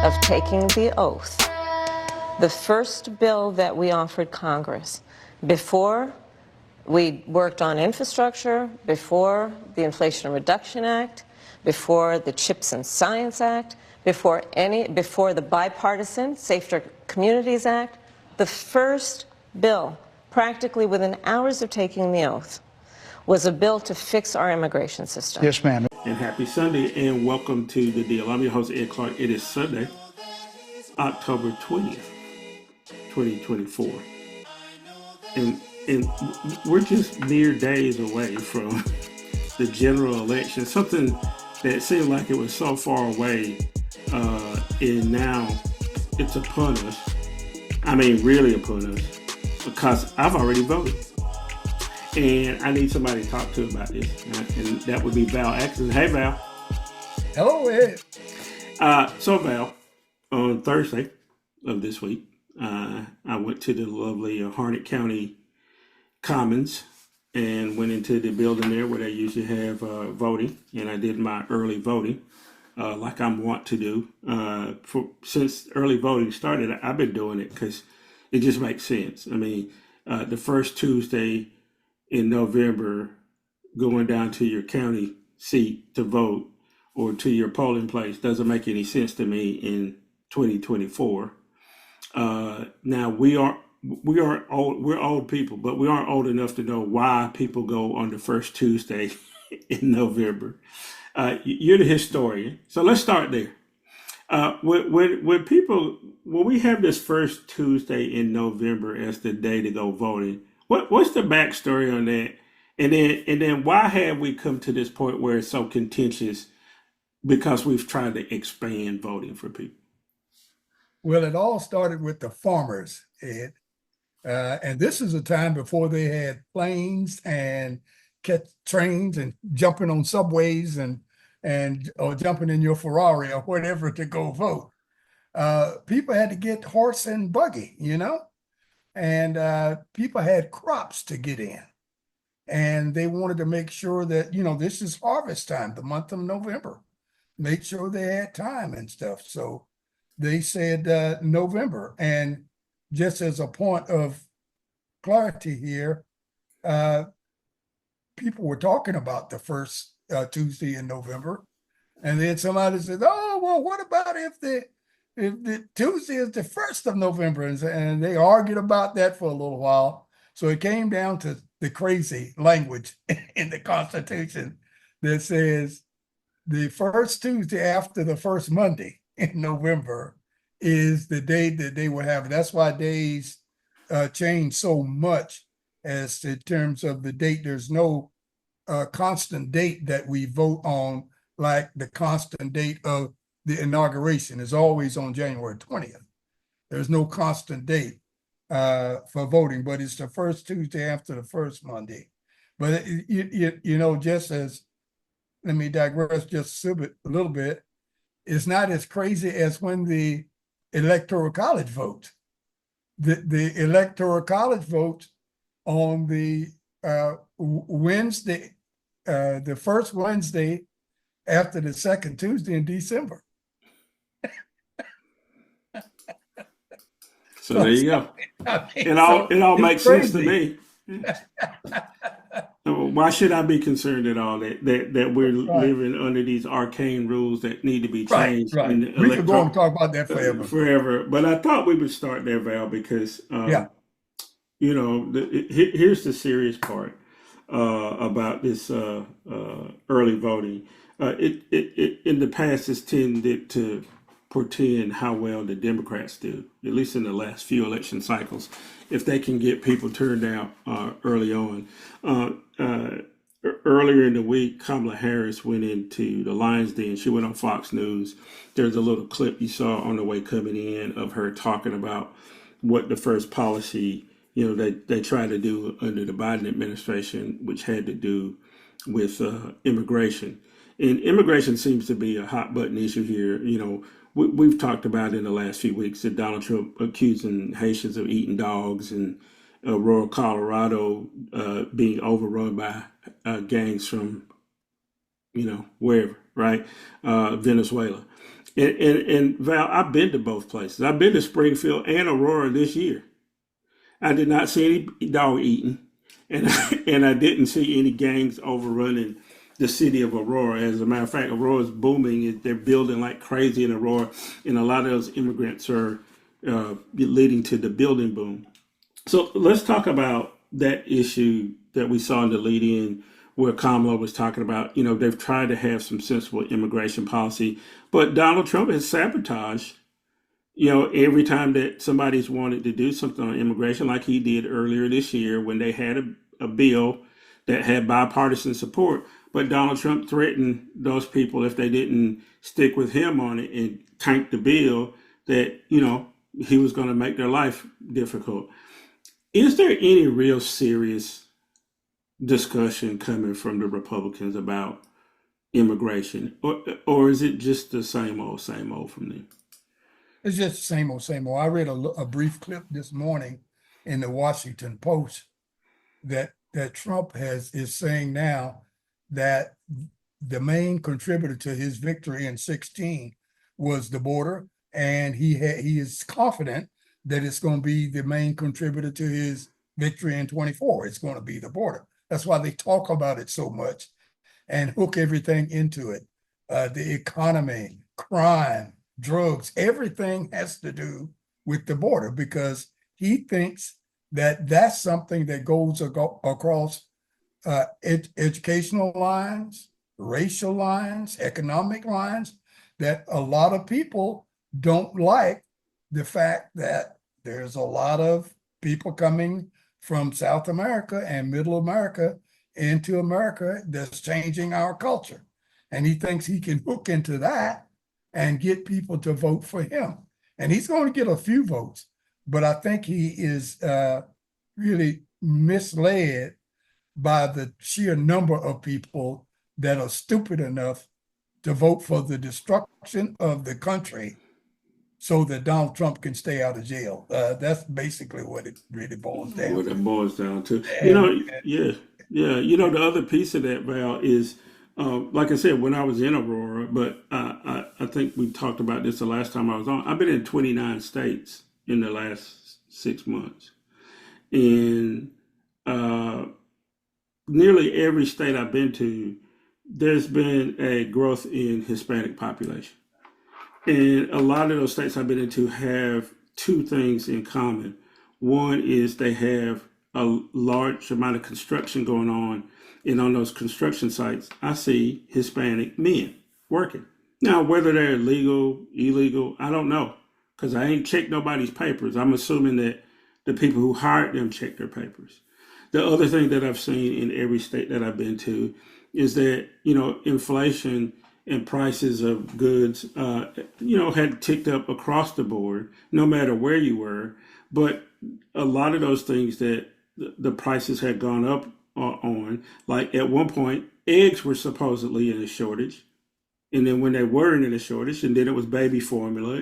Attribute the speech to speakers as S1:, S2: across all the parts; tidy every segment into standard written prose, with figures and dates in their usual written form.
S1: of taking the oath, the first bill that we offered Congress before we worked on infrastructure, before the Inflation Reduction Act, before the CHIPS and Science Act, before the bipartisan Safer Communities Act, the first bill, practically within hours of taking the oath, was a bill to fix our immigration system.
S2: Yes, ma'am.
S3: And happy Sunday, and welcome to The Deal. I'm your host, Ed Clark. It is Sunday, October 20th, 2024. And we're just mere days away from the general election, something that seemed like it was so far away, and now it's upon us. I mean, really upon us, because I've already voted. And I need somebody to talk to about this, and that would be Val Atkinson. Hey, Val.
S2: Hello, Ed.
S3: So, Val, on Thursday of this week, I went to the lovely Harnett County Commons and went into the building there where they usually have voting, and I did my early voting, like I'm wont to do. Since early voting started, I've been doing it because it just makes sense. I mean, the first Tuesday in November, going down to your county seat to vote or to your polling place doesn't make any sense to me in 2024. Now we're old people, but we aren't old enough to know why people go on the first Tuesday in November. You're the historian, so let's start there. When we have this first Tuesday in November as the day to go voting, what's the backstory on that? And then why have we come to this point where it's so contentious? Because we've tried to expand voting for people.
S2: Well, it all started with the farmers, Ed. And this is a time before they had planes and catch trains and jumping on subways and or jumping in your Ferrari or whatever to go vote. People had to get horse and buggy, and people had crops to get in. And they wanted to make sure that, this is harvest time, the month of November. Make sure they had time and stuff. So they said November. And just as a point of clarity here, people were talking about the first Tuesday in November. And then somebody said, oh, well, what about if the Tuesday is the 1st of November? And they argued about that for a little while. So it came down to the crazy language in the Constitution that says the first Tuesday after the first Monday in November is the day that they will have. That's why days change so much as in terms of the date. There's no constant date that we vote on, like the constant date of the inauguration is always on January 20th. There's no constant date for voting, but it's the first Tuesday after the first Monday. But just as, let me digress just a little bit, it's not as crazy as when the Electoral College votes. The Electoral College votes on the Wednesday, the first Wednesday after the second Tuesday in December.
S3: So there you go. It all makes sense to me. Why should I be concerned at all that we're living under these arcane rules that need to be changed?
S2: Right. We could go and talk about that forever.
S3: But I thought we would start there, Val, because here's the serious part about this early voting. It in the past has tended to portend how well the Democrats do, at least in the last few election cycles, if they can get people turned out early on. Earlier in the week, Kamala Harris went into the Lion's Den. She went on Fox News. There's a little clip you saw on the way coming in of her talking about what the first policy, they tried to do under the Biden administration, which had to do with immigration. And immigration seems to be a hot button issue here. We've talked about in the last few weeks that Donald Trump accusing Haitians of eating dogs, and rural Colorado being overrun by gangs from, wherever, right? Venezuela. And Val, I've been to both places. I've been to Springfield and Aurora this year. I did not see any dog eating, and and I didn't see any gangs overrunning the city of Aurora. As a matter of fact, Aurora is booming. They're building like crazy in Aurora, and a lot of those immigrants are leading to the building boom. So let's talk about that issue that we saw in the lead in where Kamala was talking about, they've tried to have some sensible immigration policy, but Donald Trump has sabotaged, every time that somebody's wanted to do something on immigration, like he did earlier this year when they had a bill that had bipartisan support. But Donald Trump threatened those people if they didn't stick with him on it and tank the bill that, he was going to make their life difficult. Is there any real serious discussion coming from the Republicans about immigration, or is it just the same old from them?
S2: It's just the same old, same old. I read a brief clip this morning in the Washington Post that Trump is saying now that the main contributor to his victory in 16 was the border, and he is confident that it's going to be the main contributor to his victory in 24. It's going to be the border. That's why they talk about it so much and hook everything into it. The economy, crime, drugs, everything has to do with the border because he thinks that that's something that goes across educational lines, racial lines, economic lines, that a lot of people don't like the fact that there's a lot of people coming from South America and Middle America into America that's changing our culture. And he thinks he can hook into that and get people to vote for him. And he's going to get a few votes, but I think he is really misled by the sheer number of people that are stupid enough to vote for the destruction of the country so that Donald Trump can stay out of jail. That's basically what it really boils down
S3: What
S2: to.
S3: it boils down to.
S2: And
S3: Yeah. The other piece of that, Val, is like I said, when I was in Aurora, but I think we talked about this the last time I was on. I've been in 29 states in the last 6 months. And nearly every state I've been to, there's been a growth in Hispanic population. And a lot of those states I've been into have two things in common. One is they have a large amount of construction going on. And on those construction sites, I see Hispanic men working. Now, whether they're legal, illegal, I don't know. Because I ain't checked nobody's papers. I'm assuming that the people who hired them checked their papers. The other thing that I've seen in every state that I've been to is that, inflation and prices of goods, had ticked up across the board, no matter where you were. But a lot of those things that the prices had gone up on, like at one point, eggs were supposedly in a shortage. And then when they weren't in a shortage, and then it was baby formula,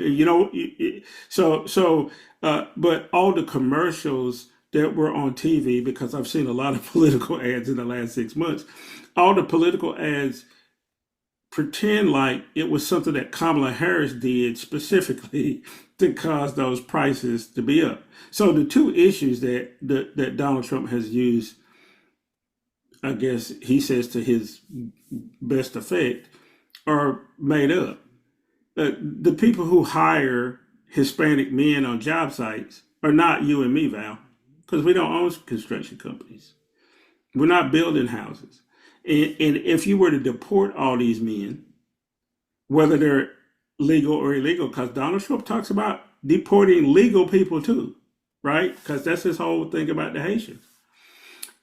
S3: but all the commercials that were on TV, because I've seen a lot of political ads in the last 6 months, all the political ads pretend like it was something that Kamala Harris did specifically to cause those prices to be up. So the two issues that Donald Trump has used, I guess he says to his best effect, are made up. The people who hire Hispanic men on job sites are not you and me, Val, because we don't own construction companies. We're not building houses. And if you were to deport all these men, whether they're legal or illegal, because Donald Trump talks about deporting legal people too, right? Because that's his whole thing about the Haitians.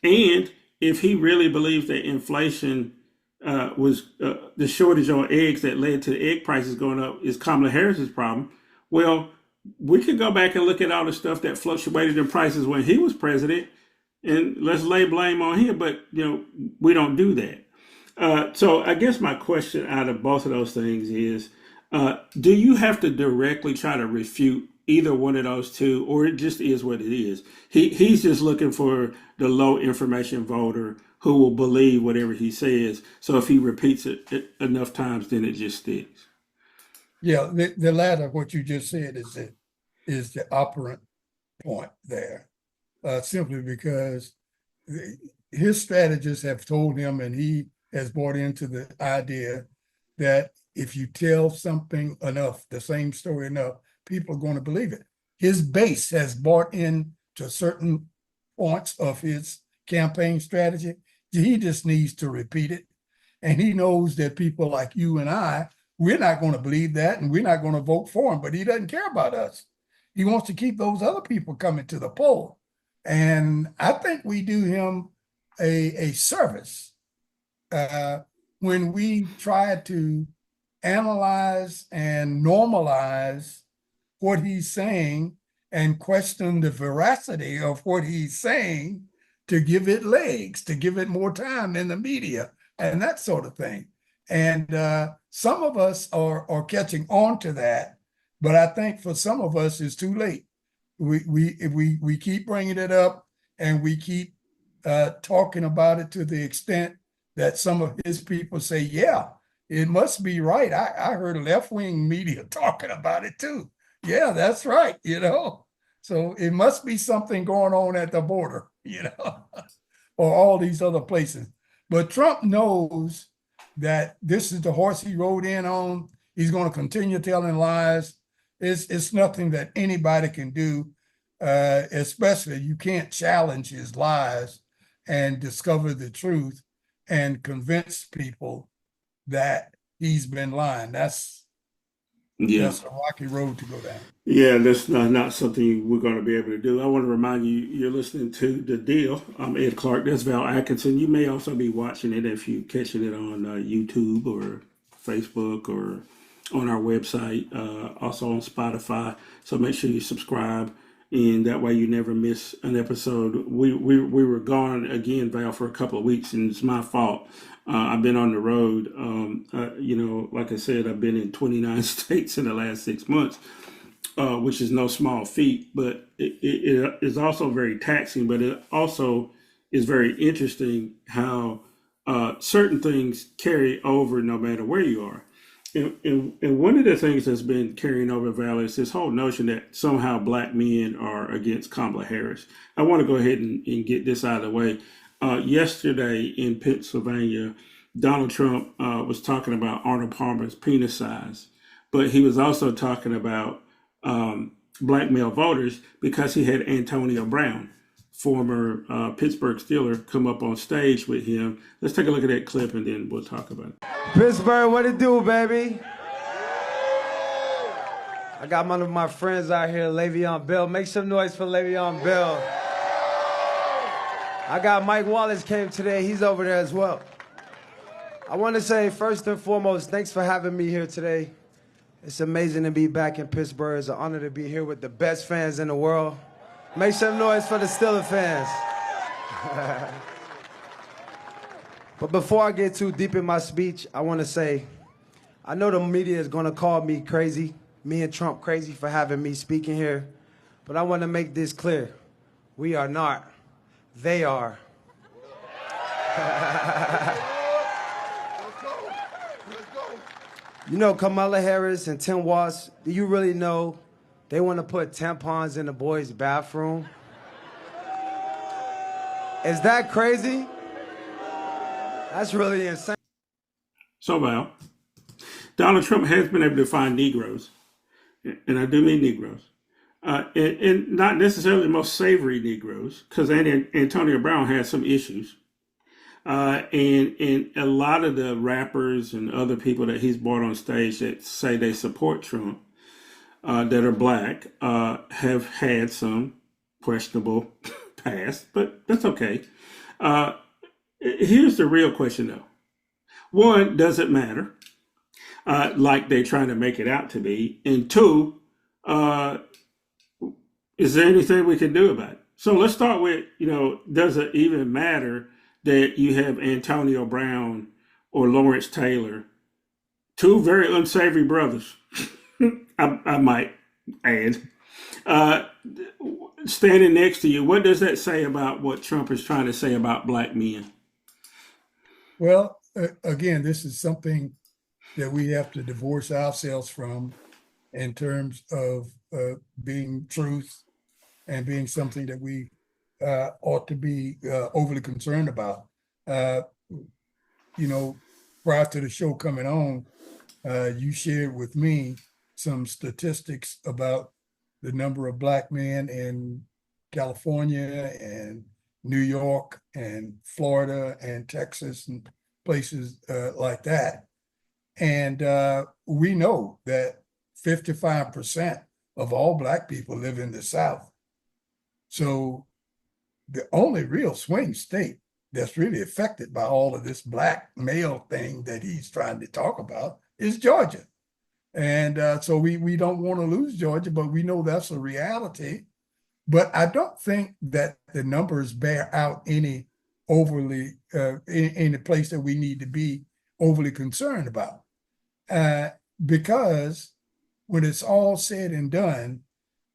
S3: And if he really believes that inflation was the shortage on eggs that led to the egg prices going up is Kamala Harris's problem, well, we could go back and look at all the stuff that fluctuated in prices when he was president, and let's lay blame on him. But we don't do that. So I guess my question out of both of those things is, do you have to directly try to refute either one of those two, or it just is what it is? He's just looking for the low information voter who will believe whatever he says. So if he repeats it enough times, then it just sticks.
S2: Yeah, the latter, what you just said is the operant point there. Simply because his strategists have told him, and he has bought into the idea that if you tell something enough, the same story enough, people are going to believe it. His base has bought into certain points of his campaign strategy. He just needs to repeat it. And he knows that people like you and I, we're not going to believe that, and we're not going to vote for him, but he doesn't care about us. He wants to keep those other people coming to the poll. And I think we do him a service when we try to analyze and normalize what he's saying and question the veracity of what he's saying to give it legs, to give it more time in the media and that sort of thing. And some of us are catching on to that, but I think for some of us it's too late. We keep bringing it up, and we keep talking about it to the extent that some of his people say, yeah, it must be right. I heard left-wing media talking about it too. Yeah, that's right, So it must be something going on at the border, or all these other places. But Trump knows that this is the horse he rode in on. He's going to continue telling lies. It's nothing that anybody can do, especially you can't challenge his lies and discover the truth and convince people that he's been lying. That's
S3: Yeah.
S2: a rocky road to go down.
S3: Yeah, that's not something we're going to be able to do. I want to remind you, you're listening to The Deal. I'm Ed Clark. That's Val Atkinson. You may also be watching it if you're catching it on YouTube or Facebook or on our website, also on Spotify. So make sure you subscribe, and that way you never miss an episode. We were gone again, Val, for a couple of weeks, and it's my fault. I've been on the road. Like I said, I've been in 29 states in the last 6 months, which is no small feat, but it is also very taxing, but it also is very interesting how certain things carry over no matter where you are. And one of the things that's been carrying over, Val, is this whole notion that somehow black men are against Kamala Harris. I want to go ahead and get this out of the way. Yesterday in Pennsylvania, Donald Trump was talking about Arnold Palmer's penis size, but he was also talking about black male voters because he had Antonio Brown, former Pittsburgh Steeler, come up on stage with him. Let's take a look at that clip and then we'll talk about it.
S4: Pittsburgh, what it do, baby? I got one of my friends out here, Le'Veon Bell. Make some noise for Le'Veon Bell. I got Mike Wallace came today. He's over there as well. I want to say, first and foremost, thanks for having me here today. It's amazing to be back in Pittsburgh. It's an honor to be here with the best fans in the world. Make some noise for the Steelers fans. But before I get too deep in my speech, I want to say, I know the media is going to call me crazy, me and Trump crazy for having me speaking here. But I want to make this clear. We are not. They are. You know Kamala Harris and Tim Walz, do you really know they want to put tampons in the boys' bathroom? Is that crazy? That's really insane.
S3: So, Val, Donald Trump has been able to find Negroes, and I do mean Negroes, and not necessarily the most savory Negroes, because Antonio Brown has some issues. And a lot of the rappers and other people that he's brought on stage that say they support Trump, that are black, have had some questionable past, but that's okay. Here's the real question, though. One, does it matter? Like they're trying to make it out to be. And two, is there anything we can do about it? So let's start with, does it even matter that you have Antonio Brown or Lawrence Taylor, two very unsavory brothers, I might add, standing next to you? What does that say about what Trump is trying to say about black men?
S2: Well, again, this is something that we have to divorce ourselves from in terms of being truth and being something that we ought to be overly concerned about. Uh, you know, prior to the show coming on, you shared with me some statistics about the number of Black men in California and New York and Florida and Texas and places like that. And we know that 55% of all Black people live in the South. So the only real swing state that's really affected by all of this Black male thing that he's trying to talk about is Georgia. And so we don't want to lose Georgia, but we know that's a reality. But I don't think that the numbers bear out any overly in the place that we need to be overly concerned about. Because when it's all said and done,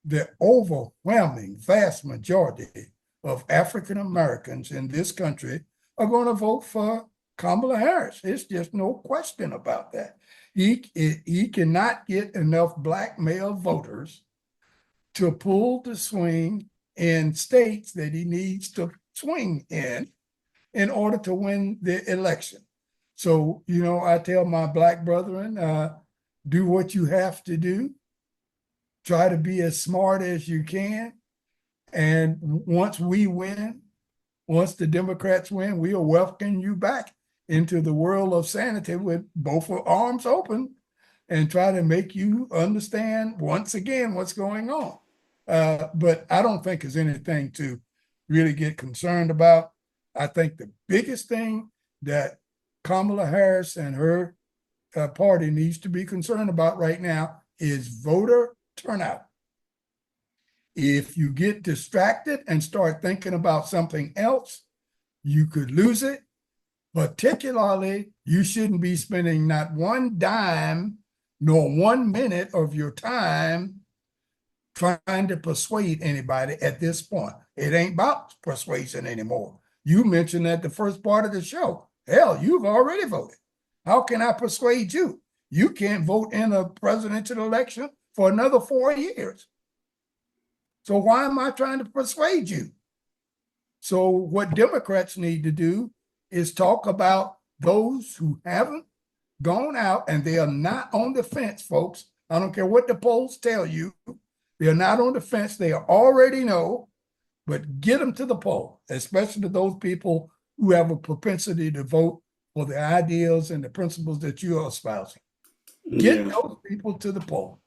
S2: the overwhelming vast majority of African Americans in this country are going to vote for Kamala Harris. It's just no question about that. He cannot get enough Black male voters to pull the swing in states that he needs to swing in order to win the election. So, I tell my Black brethren, do what you have to do. Try to be as smart as you can. And once we win, once the Democrats win, we'll welcome you back into the world of sanity with both arms open and try to make you understand once again what's going on. But I don't think there's anything to really get concerned about. I think the biggest thing that Kamala Harris and her party needs to be concerned about right now is voter turnout. If you get distracted and start thinking about something else, you could lose it. Particularly, you shouldn't be spending not one dime nor 1 minute of your time trying to persuade anybody at this point. It ain't about persuasion anymore. You mentioned at the first part of the show. Hell, you've already voted. How can I persuade you? You can't vote in a presidential election for another 4 years. So why am I trying to persuade you? So what Democrats need to do is talk about those who haven't gone out and they are not on the fence, folks. I don't care what the polls tell you. They're not on the fence. They already know, but get them to the poll, especially to those people who have a propensity to vote for the ideals and the principles that you are espousing. Get those people to the poll.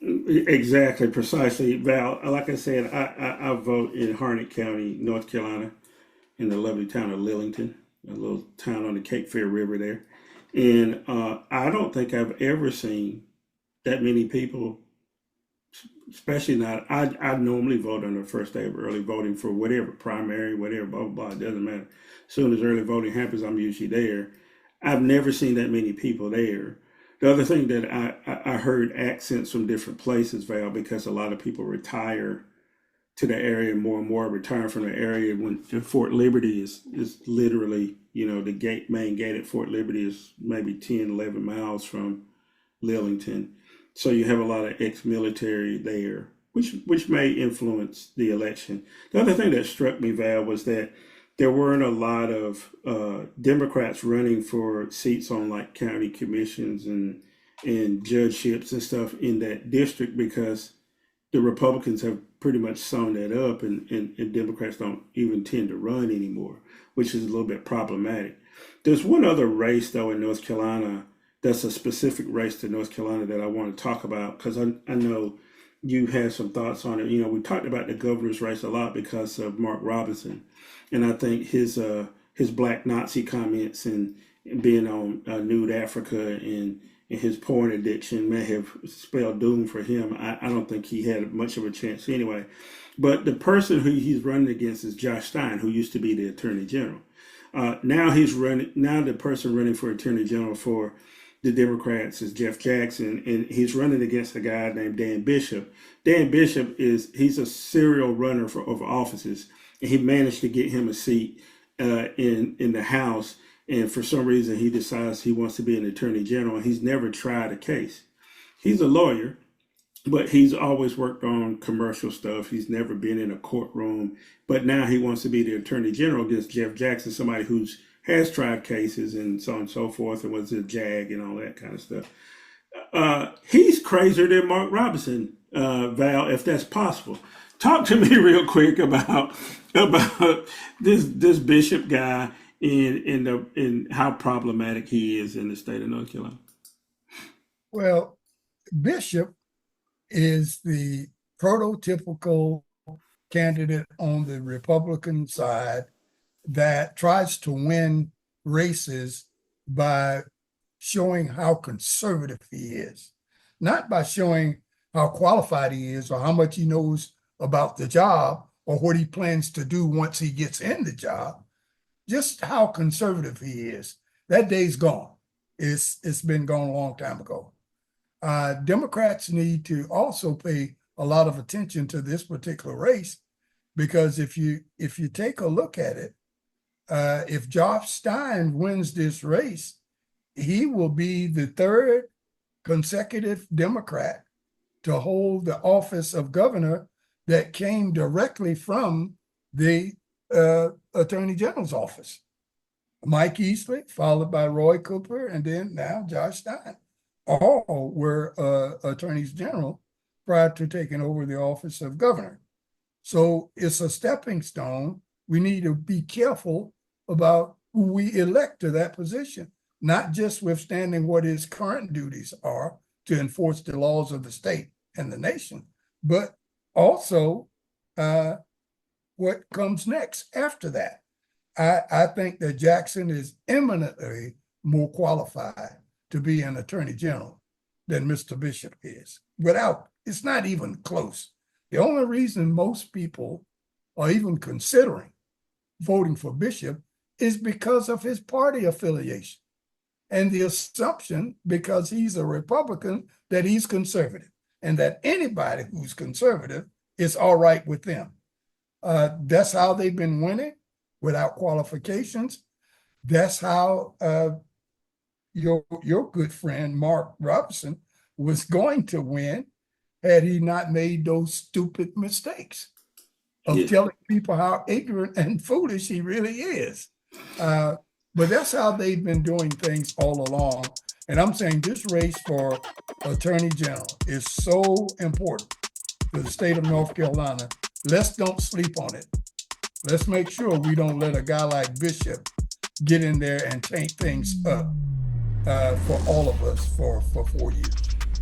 S3: Exactly, precisely, Val. Like I said, I vote in Harnett County, North Carolina, in the lovely town of Lillington, a little town on the Cape Fear River there. And I don't think I've ever seen that many people, especially not, I normally vote on the first day of early voting for whatever, primary, whatever, blah, blah, blah, it doesn't matter. As soon as early voting happens, I'm usually there. I've never seen that many people there. The other thing that I heard accents from different places, Val, because a lot of people retire to the area more and more, retire from the area when Fort Liberty is literally, the main gate at Fort Liberty is maybe 10, 11 miles from Lillington. So you have a lot of ex-military there, which may influence the election. The other thing that struck me, Val, was that there weren't a lot of Democrats running for seats on like county commissions and judgeships and stuff in that district because the Republicans have pretty much sewn that up and Democrats don't even tend to run anymore, which is a little bit problematic. There's one other race, though, in North Carolina that's a specific race to North Carolina that I want to talk about because I know you had some thoughts on it. We talked about the governor's race a lot because of Mark Robinson. And I think his black Nazi comments and being on Nude Africa and his porn addiction may have spelled doom for him. I don't think he had much of a chance anyway. But the person who he's running against is Josh Stein, who used to be the Attorney General. Now the person running for Attorney General for the Democrats is Jeff Jackson, and he's running against a guy named Dan Bishop. Dan Bishop he's a serial runner of offices. And he managed to get him a seat in the House. and for some reason he decides he wants to be an attorney general, and he's never tried a case. He's a lawyer, but he's always worked on commercial stuff. He's never been in a courtroom, but now he wants to be the attorney general against Jeff Jackson, somebody who's has tried cases and so on and so forth, and was a JAG and all that kind of stuff. He's crazier than Mark Robinson, Val, if that's possible. Talk to me real quick about this Bishop guy in how problematic he is in the state of North Carolina.
S2: Well, Bishop is the prototypical candidate on the Republican side that tries to win races by showing how conservative he is, not by showing how qualified he is or how much he knows about the job or what he plans to do once he gets in the job, just how conservative he is. That day's gone. It's been gone a long time ago. Democrats need to also pay a lot of attention to this particular race, because if you take a look at it, if Josh Stein wins this race, he will be the third consecutive Democrat to hold the office of governor that came directly from the Attorney General's office. Mike Easley, followed by Roy Cooper, and then now Josh Stein. All were attorneys general prior to taking over the office of governor. So it's a stepping stone. We need to be careful about who we elect to that position, not just withstanding what his current duties are to enforce the laws of the state and the nation, but also what comes next after that. I think that Jackson is eminently more qualified to be an attorney general than Mr. Bishop is. It's not even close. The only reason most people are even considering voting for Bishop is because of his party affiliation and the assumption, because he's a Republican, that he's conservative and that anybody who's conservative is all right with them. That's how they've been winning without qualifications. That's how your good friend Mark Robinson was going to win had he not made those stupid mistakes of telling people how ignorant and foolish he really is. But that's how they've been doing things all along. And I'm saying this race for Attorney General is so important to the state of North Carolina. Let's don't sleep on it. Let's make sure we don't let a guy like Bishop get in there and taint things up for all of us for 4 years.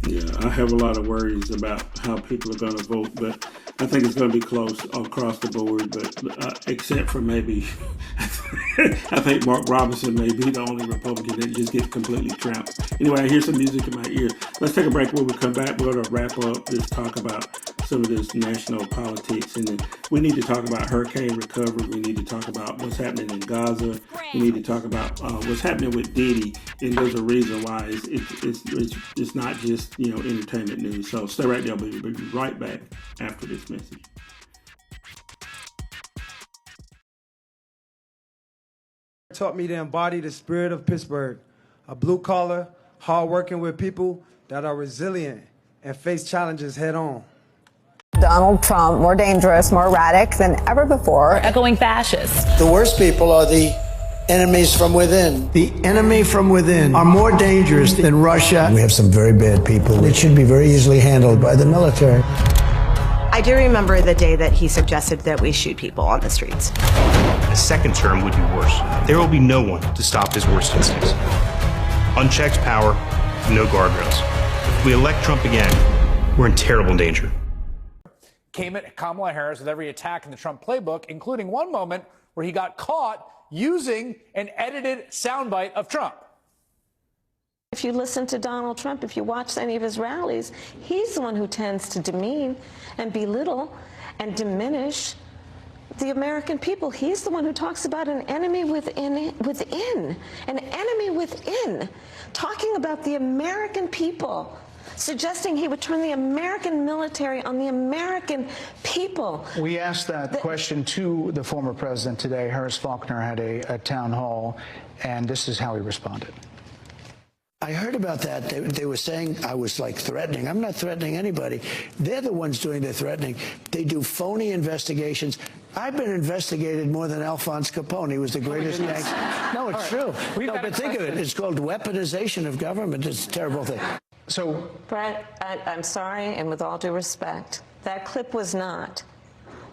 S3: Yeah, I have a lot of worries about how people are going to vote, but I think it's going to be close across the board, but except for maybe, I think Mark Robinson may be the only Republican that just gets completely trapped. Anyway, I hear some music in my ear. Let's take a break. When we come back, we're going to wrap up this talk about some of this national politics, and then we need to talk about hurricane recovery. We need to talk about what's happening in Gaza. We need to talk about what's happening with Diddy, and there's a reason why it's not just entertainment news. So stay right there. We'll be right back after this message.
S4: Taught me to embody the spirit of Pittsburgh, a blue collar, hard working with people that are resilient and face challenges head on.
S5: Donald Trump, more dangerous, more erratic than ever before.
S6: Echoing fascists.
S7: The worst people are the enemies from within. The enemy from within are more dangerous than Russia. We have some very bad people. It should be very easily handled by the military.
S8: I do remember the day that he suggested that we shoot people on the streets.
S9: A second term would be worse. There will be no one to stop his worst instincts. Unchecked power, no guardrails. If we elect Trump again, we're in terrible danger.
S10: Came at Kamala Harris with every attack in the Trump playbook, including one moment where he got caught using an edited soundbite of Trump.
S1: If you listen to Donald Trump, if you watch any of his rallies, he's the one who tends to demean and belittle and diminish the American people. He's the one who talks about an enemy within, an enemy within, talking about the American people, suggesting he would turn the American military on the American people.
S6: We asked that question to the former president today. Harris Faulkner had a town hall, and this is how he responded.
S7: I heard about that. They were saying I was like threatening. I'm not threatening anybody. They're the ones doing the threatening. They do phony investigations. I've been investigated more than Alphonse Capone. He was the greatest gangster. No, it's true. No, but think of it. It's called weaponization of government. It's a terrible thing.
S6: So,
S1: Brett, I'm sorry, and with all due respect, that clip was not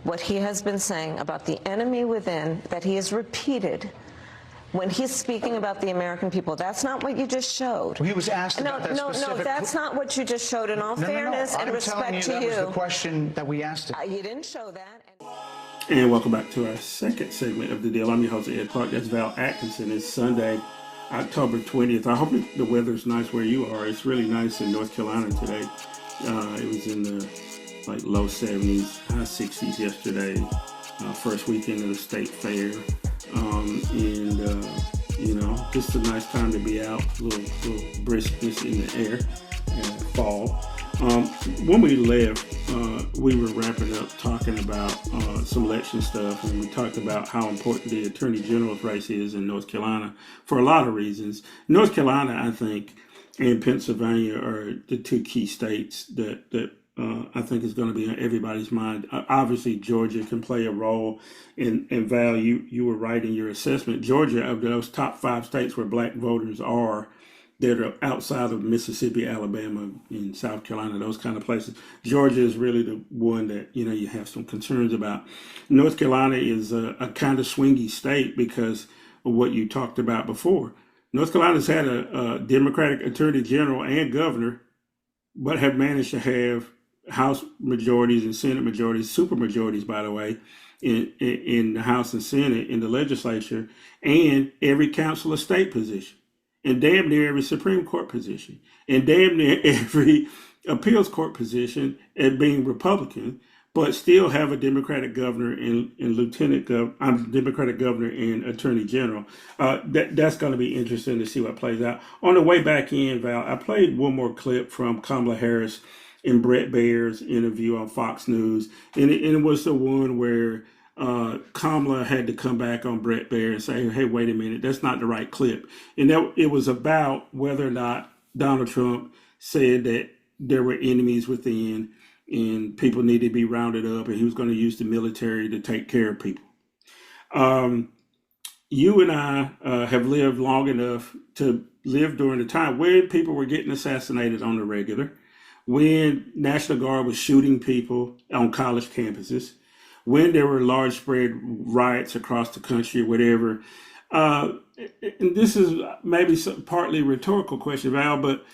S1: what he has been saying about the enemy within that he has repeated when he's speaking about the American people. That's not what you just showed.
S6: he was asked about that specific...
S1: No, that's not what you just showed. In all fairness and respect to you.
S6: That was the question that we asked him.
S1: You didn't show that.
S3: And welcome back to our second segment of The Deal. I'm your host, Ed Clark. That's Val Atkinson. It's Sunday, October 20th. I hope the weather's nice where you are. It's really nice in North Carolina today. It was in the low 70s, high 60s yesterday. First weekend of the state fair. Just a nice time to be out. A little briskness in the air. Fall. When we left, we were wrapping up talking about some election stuff, and we talked about how important the Attorney General's race is in North Carolina for a lot of reasons. North Carolina, I think, and Pennsylvania are the two key states that I think is going to be on everybody's mind. Obviously, Georgia can play a role, and Val, you were right in your assessment. Georgia, of those top 5 states where black voters are, that are outside of Mississippi, Alabama, and South Carolina, those kind of places. Georgia is really the one that, you have some concerns about. North Carolina is a kind of swingy state because of what you talked about before. North Carolina's had a Democratic Attorney General and governor, but have managed to have House majorities and Senate majorities, super majorities, by the way, in the House and Senate, in the legislature, and every council of state position, and damn near every Supreme Court position, and damn near every appeals court position at being Republican, but still have a Democratic governor and Democratic governor and Attorney General. That's going to be interesting to see what plays out. On the way back in, Val, I played one more clip from Kamala Harris in Bret Baier's interview on Fox News, and it was the one where Kamala had to come back on Bret Baier and say, hey, wait a minute, that's not the right clip. And it was about whether or not Donald Trump said that there were enemies within and people needed to be rounded up, and he was going to use the military to take care of people. You and I have lived long enough to live during the time when people were getting assassinated on the regular, when National Guard was shooting people on college campuses, when there were large spread riots across the country, whatever. And this is maybe partly a rhetorical question, Val, but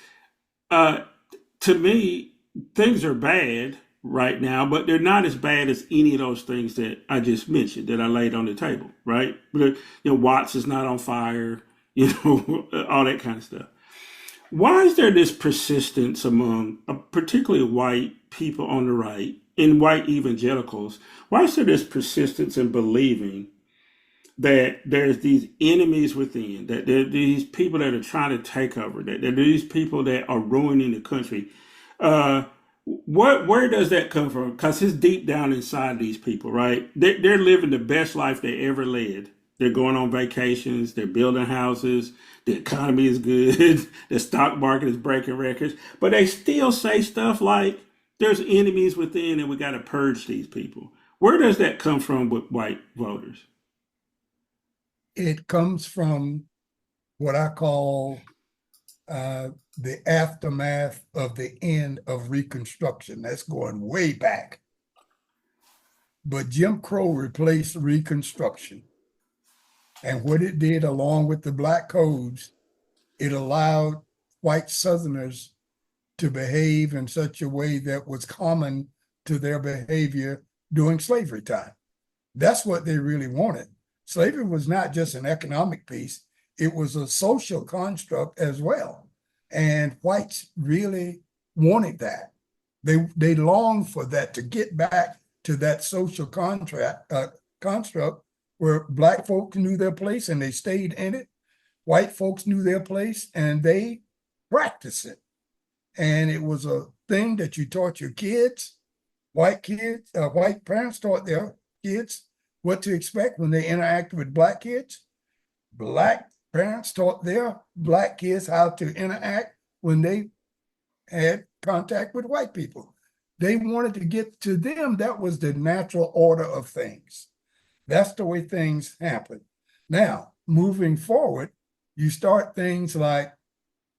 S3: to me, things are bad right now, but they're not as bad as any of those things that I just mentioned, that I laid on the table, right? Watts is not on fire, all that kind of stuff. Why is there this persistence among particularly white people on the right and white evangelicals? Why is there this persistence in believing that there's these enemies within, that there are these people that are trying to take over, that there are these people that are ruining the country? Where does that come from? Because it's deep down inside these people, right? They're living the best life they ever led. They're going on vacations. They're building houses. The economy is good. The stock market is breaking records. But they still say stuff like, there's enemies within and we got to purge these people. Where does that come from with white voters?
S2: It comes from what I call the aftermath of the end of Reconstruction. That's going way back. But Jim Crow replaced Reconstruction. And what it did, along with the black codes, it allowed white Southerners to behave in such a way that was common to their behavior during slavery time. That's what they really wanted. Slavery was not just an economic piece, it was a social construct as well. And whites really wanted that. They longed for that, to get back to that social construct where black folks knew their place and they stayed in it. White folks knew their place and they practiced it. And it was a thing that you taught your kids, white parents taught their kids what to expect when they interacted with black kids. Black parents taught their black kids how to interact when they had contact with white people. They wanted to get to them. That was the natural order of things. That's the way things happen. Now, moving forward, you start things like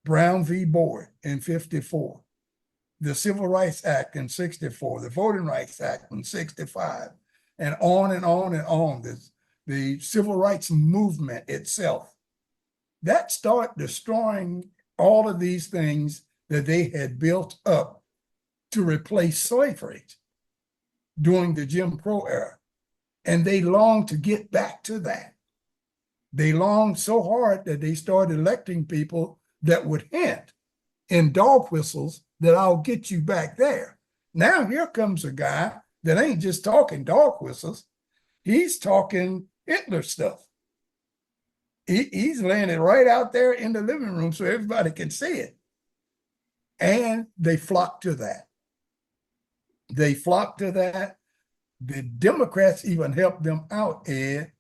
S2: Brown v. Board in 54, the Civil Rights Act in 64, the Voting Rights Act in 65, and on and on and on. The civil rights movement itself. That started destroying all of these things that they had built up to replace slavery during the Jim Crow era. And they longed to get back to that. They longed so hard that they started electing people that would hint in dog whistles that I'll get you back there. Now here comes a guy that ain't just talking dog whistles. He's talking Hitler stuff. He's laying it right out there in the living room so everybody can see it. And they flock to that. They flock to that. The Democrats even helped them out, Ed,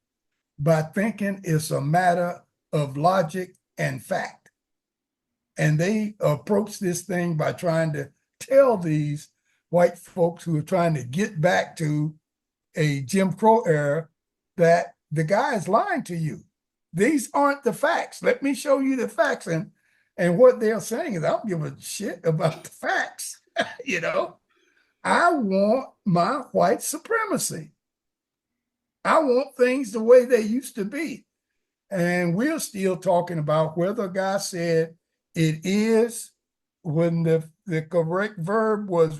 S2: by thinking it's a matter of logic and fact. And they approach this thing by trying to tell these white folks who are trying to get back to a Jim Crow era that the guy is lying to you. These aren't the facts. Let me show you the facts. And what they're saying is, I don't give a shit about the facts. You know, I want my white supremacy. I want things the way they used to be. And we're still talking about whether a guy said it is when the correct verb was,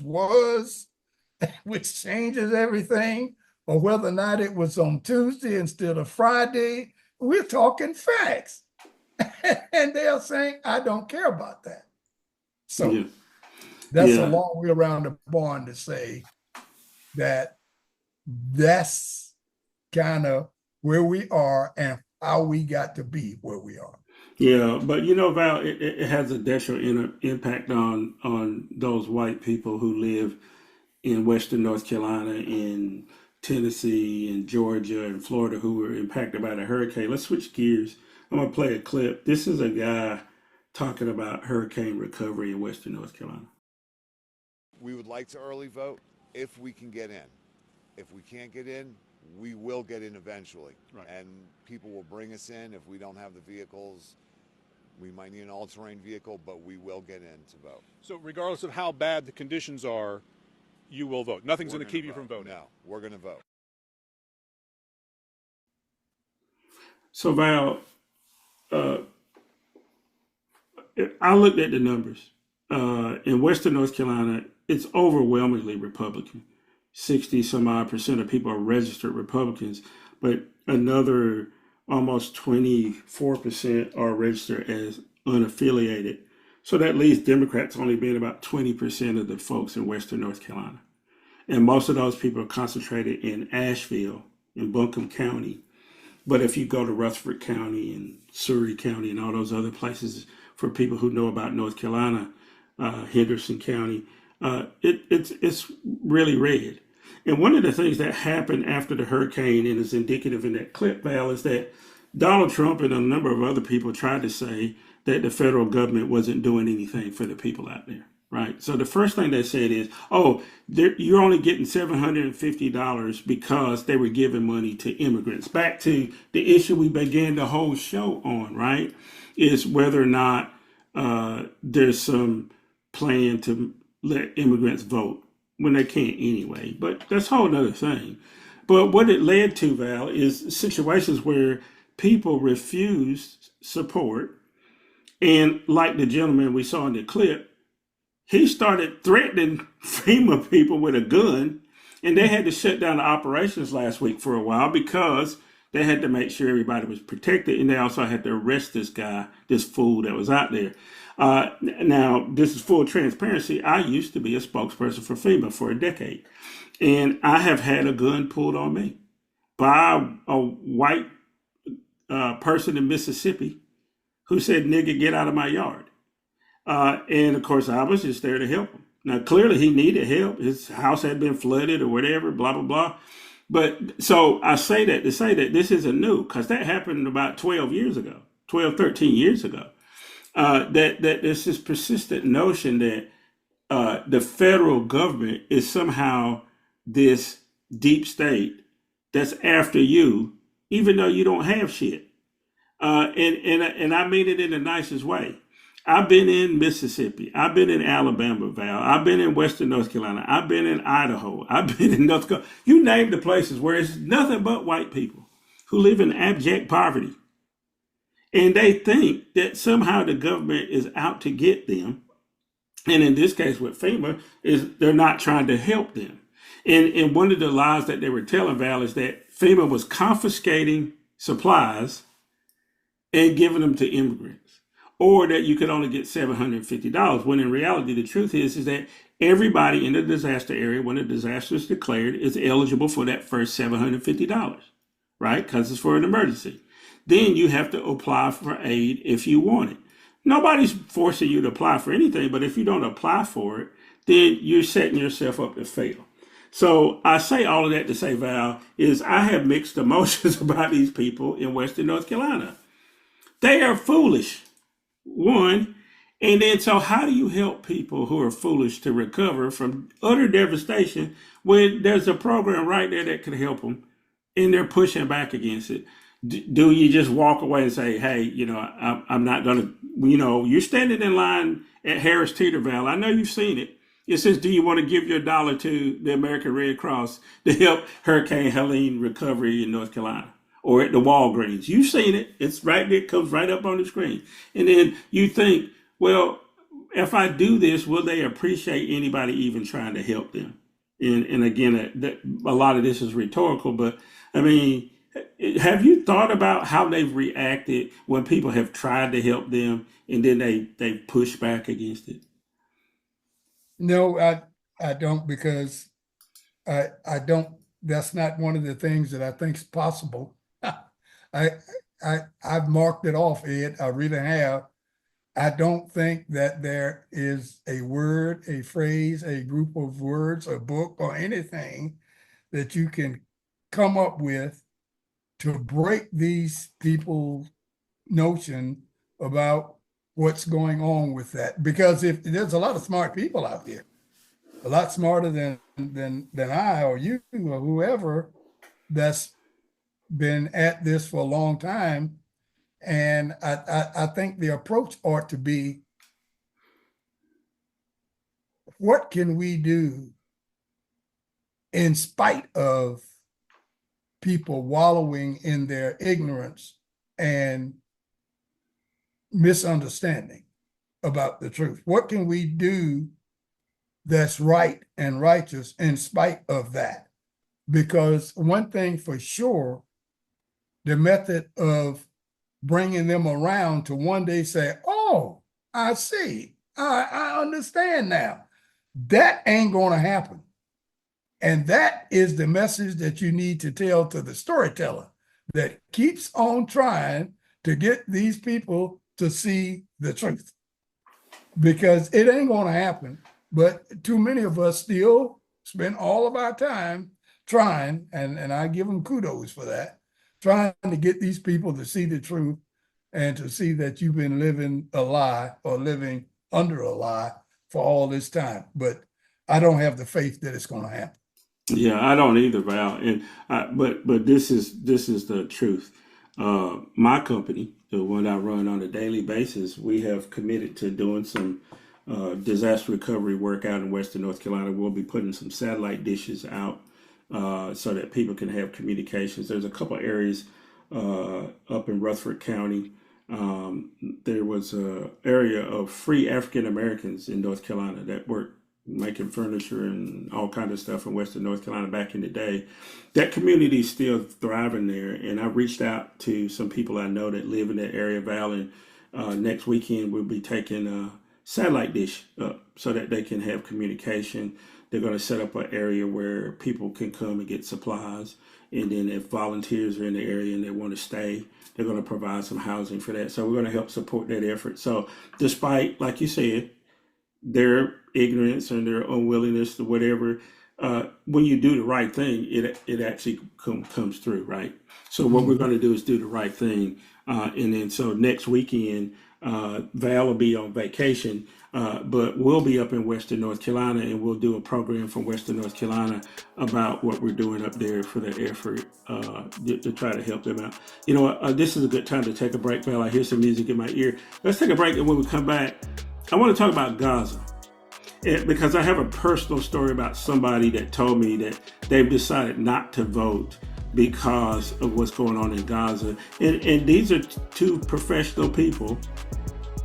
S2: which changes everything, or whether or not it was on Tuesday instead of Friday. We're talking facts. And they're saying, I don't care about that. So that's a long way around the barn to say that that's kind of where we are and how we got to be where we are.
S3: Yeah, but you know, Val, it has a detrimental impact on those white people who live in Western North Carolina, in Tennessee, and Georgia, and Florida, who were impacted by the hurricane. Let's switch gears. I'm going to play a clip. This is a guy talking about hurricane recovery in Western North Carolina.
S11: We would like to early vote if we can get in. If we can't get in, we will get in eventually. Right. And people will bring us in. If we don't have the vehicles, we might need an all-terrain vehicle, but we will get in to vote.
S12: So regardless of how bad the conditions are, you will vote. Nothing's going to keep you from voting.
S11: No, we're going to vote.
S3: So, Val, I looked at the numbers. In Western North Carolina, it's overwhelmingly Republican. 60 some odd % of people are registered Republicans, but another almost 24% are registered as unaffiliated. So that leaves Democrats only being about 20% of the folks in Western North Carolina. And most of those people are concentrated in Asheville, in Buncombe County. But if you go to Rutherford County and Surrey County and all those other places, for people who know about North Carolina, Henderson County, it's really red. And one of the things that happened after the hurricane, and is indicative in that clip, Val, is that Donald Trump and a number of other people tried to say that the federal government wasn't doing anything for the people out there, right? So the first thing they said is, you're only getting $750 because they were giving money to immigrants. Back to the issue we began the whole show on, right? Is whether or not there's some plan to let immigrants vote when they can't anyway. But that's a whole other thing. But what it led to, Val, is situations where people refused support. And like the gentleman we saw in the clip, he started threatening FEMA people with a gun, and they had to shut down the operations last week for a while because they had to make sure everybody was protected, and they also had to arrest this guy, this fool that was out there. Now, this is full transparency. I used to be a spokesperson for FEMA for a decade, and I have had a gun pulled on me by a white person in Mississippi who said, "Nigga, get out of my yard." And of course, I was just there to help him. Now, clearly, he needed help. His house had been flooded or whatever, blah, blah, blah. But so I say that to say that this isn't new, because that happened about 12 years ago, 12, 13 years ago. That there's this persistent notion that the federal government is somehow this deep state that's after you, even though you don't have shit. And I mean it in the nicest way. I've been in Mississippi. I've been in Alabama, Val. I've been in Western North Carolina. I've been in Idaho. I've been in North Carolina. You name the places where it's nothing but white people who live in abject poverty. And they think that somehow the government is out to get them. And in this case with FEMA, is they're not trying to help them. And one of the lies that they were telling, Val, is that FEMA was confiscating supplies and giving them to immigrants, or that you could only get $750, when in reality, the truth is that everybody in the disaster area, when a disaster is declared, is eligible for that first $750, right? Because it's for an emergency. Then you have to apply for aid if you want it. Nobody's forcing you to apply for anything, but if you don't apply for it, then you're setting yourself up to fail. So I say all of that to say, Val, is I have mixed emotions about these people in Western North Carolina. They are foolish, one. And then, so how do you help people who are foolish to recover from utter devastation when there's a program right there that could help them and they're pushing back against it? Do you just walk away and say, hey, I'm not going to, you're standing in line at Harris Teeter, Val. I know you've seen it. It says, do you want to give your dollar to the American Red Cross to help Hurricane Helene recovery in North Carolina? Or at the Walgreens. You've seen it. It's right there. It comes right up on the screen. And then you think, well, if I do this, will they appreciate anybody even trying to help them? And again, a lot of this is rhetorical, but I mean, have you thought about how they've reacted when people have tried to help them and then they push back against it?
S2: No, I don't, because I don't. That's not one of the things that I think is possible. I've marked it off, Ed. I really have. I don't think that there is a word, a phrase, a group of words, a book, or anything that you can come up with to break these people's notion about what's going on with that. Because if there's a lot of smart people out there, a lot smarter than I or you or whoever, that's been at this for a long time. And I think the approach ought to be, what can we do in spite of people wallowing in their ignorance and misunderstanding about the truth? What can we do that's right and righteous in spite of that? Because one thing for sure, the method of bringing them around to one day say, oh, I see, I understand now, that ain't going to happen. And that is the message that you need to tell to the storyteller that keeps on trying to get these people to see the truth. Because it ain't going to happen. But too many of us still spend all of our time trying, and I give them kudos for that, trying to get these people to see the truth and to see that you've been living a lie or living under a lie for all this time. But I don't have the faith that it's going to happen.
S3: Yeah, I don't either, Val. And but this is the truth. My company, the one I run on a daily basis, we have committed to doing some disaster recovery work out in Western North Carolina. We'll be putting some satellite dishes out so that people can have communications. There's a couple areas up in Rutherford County. There was an area of free African Americans in North Carolina that worked making furniture and all kinds of stuff in Western North Carolina back in the day. That community is still thriving there. And I reached out to some people I know that live in that area, Val, and next weekend we'll be taking a satellite dish up so that they can have communication. they're going to set up an area where people can come and get supplies. And then if volunteers are in the area and they want to stay, they're going to provide some housing for that. So we're going to help support that effort. So despite, like you said, their ignorance and their unwillingness to whatever, when you do the right thing, it actually comes through, right? So what we're going to do is do the right thing. And then so next weekend, Val will be on vacation, but we'll be up in Western North Carolina, and we'll do a program from Western North Carolina about what we're doing up there for that effort to try to help them out. You know what? This is a good time to take a break, Val. I hear some music in my ear. Let's take a break, and when we come back, I want to talk about Gaza. Because I have a personal story about somebody that told me that they've decided not to vote because of what's going on in Gaza. And these are two professional people.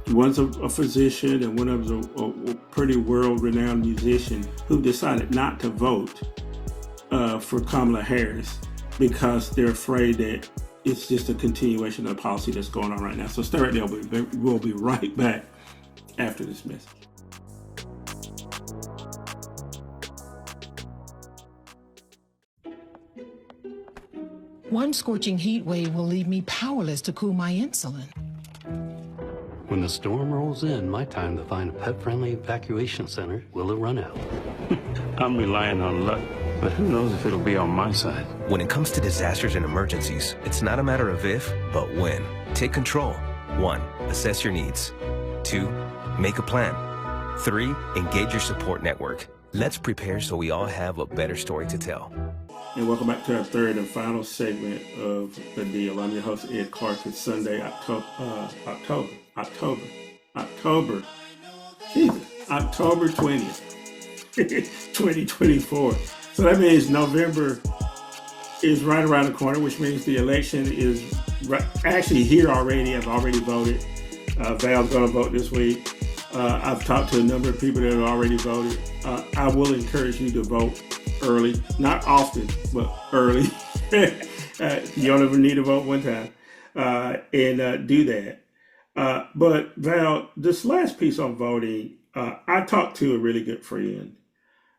S3: One's a physician and one of them a pretty world-renowned musician who decided not to vote for Kamala Harris because they're afraid that it's just a continuation of the policy that's going on right now. So stay right there. We'll be right back after this message.
S13: One scorching heat wave will leave me powerless to cool my insulin.
S14: When the storm rolls in, my time to find a pet-friendly evacuation center will have run out.
S15: I'm relying on luck, but who knows if it'll be on my side.
S16: When it comes to disasters and emergencies, it's not a matter of if, but when. Take control. 1. Assess your needs. 2. Make a plan. 3. Engage your support network. Let's prepare so we all have a better story to tell.
S3: And welcome back to our third and final segment of The Deal. I'm your host, Ed Clark. It's Sunday, October 20th, 2024. So that means November is right around the corner, which means the election is actually here already. I've already voted. Val's going to vote this week. I've talked to a number of people that have already voted. I will encourage you to vote early, not often, but early. You don't ever need to vote one time, and do that. But Val, this last piece on voting, I talked to a really good friend,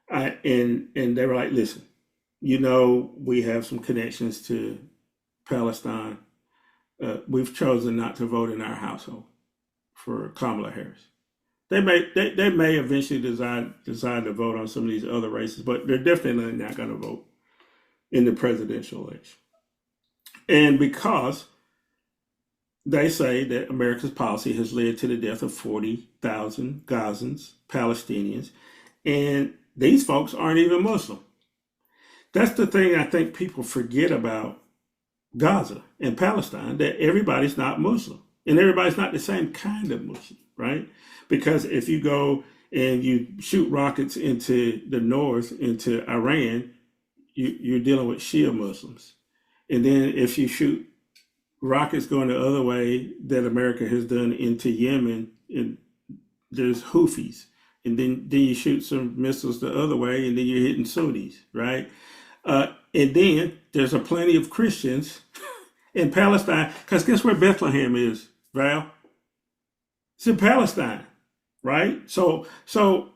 S3: and they were like, "Listen, we have some connections to Palestine. We've chosen not to vote in our household for Kamala Harris. They may eventually decide to vote on some of these other races, but they're definitely not going to vote in the presidential election. And because they say that America's policy has led to the death of 40,000 Gazans, Palestinians, and these folks aren't even Muslim. That's the thing I think people forget about Gaza and Palestine, that everybody's not Muslim, and everybody's not the same kind of Muslim, right? Because if you go and you shoot rockets into the north, into Iran, you're dealing with Shia Muslims. And then if you shoot rockets going the other way that America has done into Yemen, and there's Houthis. And then you shoot some missiles the other way, and then you're hitting Sunnis, right? And then there's a plenty of Christians in Palestine, because guess where Bethlehem is, Val? It's in Palestine. Right? So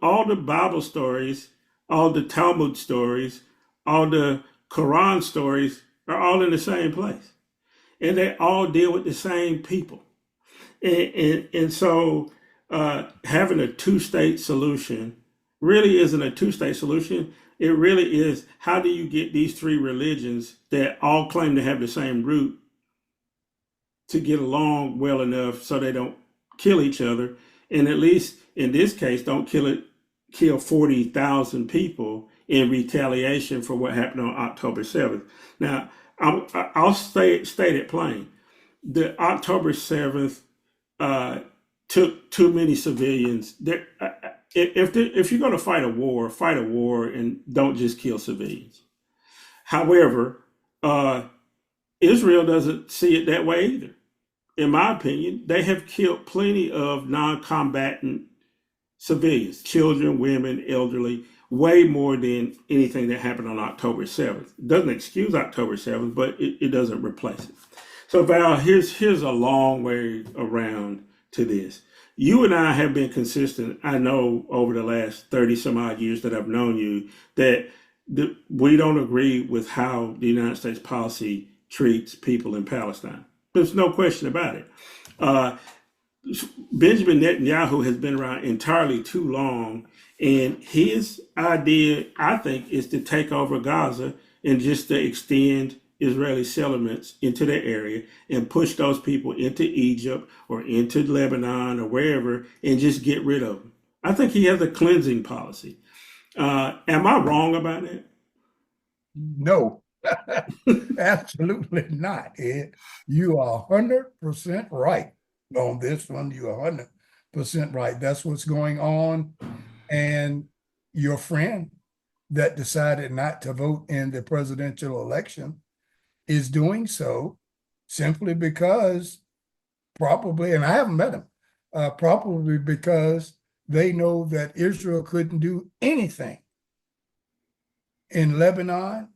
S3: all the Bible stories, all the Talmud stories, all the Quran stories are all in the same place. And they all deal with the same people. And so having a two-state solution really isn't a two-state solution. It really is, how do you get these three religions that all claim to have the same root to get along well enough so they don't kill each other? And at least in this case, don't kill 40,000 people in retaliation for what happened on October 7th. Now, I'll state it plain. The October 7th took too many civilians. If you're going to fight a war and don't just kill civilians. However, Israel doesn't see it that way either. In my opinion, they have killed plenty of non-combatant civilians, children, women, elderly, way more than anything that happened on October 7th. It doesn't excuse October 7th, but it doesn't replace it. So Val, here's a long way around to this. you and I have been consistent. I know over the last 30 some odd years that I've known you that we don't agree with how the United States policy treats people in Palestine. There's no question about it. Benjamin Netanyahu has been around entirely too long, and his idea, I think, is to take over Gaza and just to extend Israeli settlements into the area and push those people into Egypt or into Lebanon or wherever and just get rid of them. I think he has a cleansing policy. Am I wrong about it?
S2: No, absolutely not, Ed. You are 100% right on this one. You are 100% right. That's what's going on. And your friend that decided not to vote in the presidential election is doing so simply because probably, and I haven't met him, probably because they know that Israel couldn't do anything in Lebanon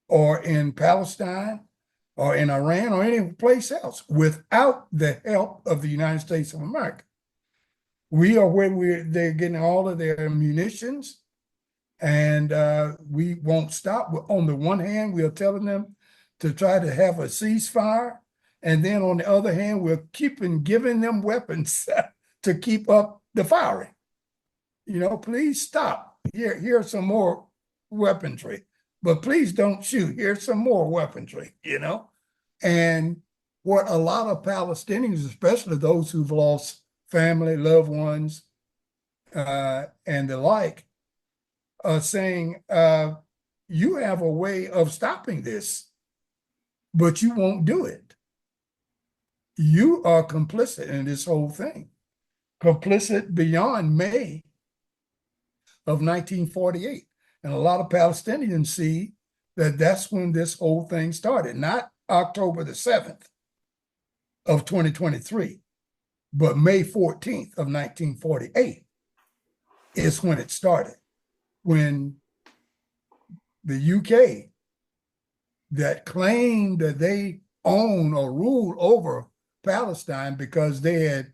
S2: or in Palestine or in Iran or any place else without the help of the United States of America. We are where they're getting all of their munitions, and we won't stop. On the one hand, we are telling them to try to have a ceasefire, and then on the other hand, we're giving them weapons to keep up the firing. You know, please stop. Here's some more weaponry, but please don't shoot. Here's some more weaponry, you know? And what a lot of Palestinians, especially those who've lost family, loved ones, and the like, are saying, you have a way of stopping this, but you won't do it. You are complicit in this whole thing, complicit beyond May of 1948. And a lot of Palestinians see that that's when this whole thing started, not October the 7th of 2023, but May 14th of 1948 is when it started, when the UK that claimed that they own or ruled over Palestine because they had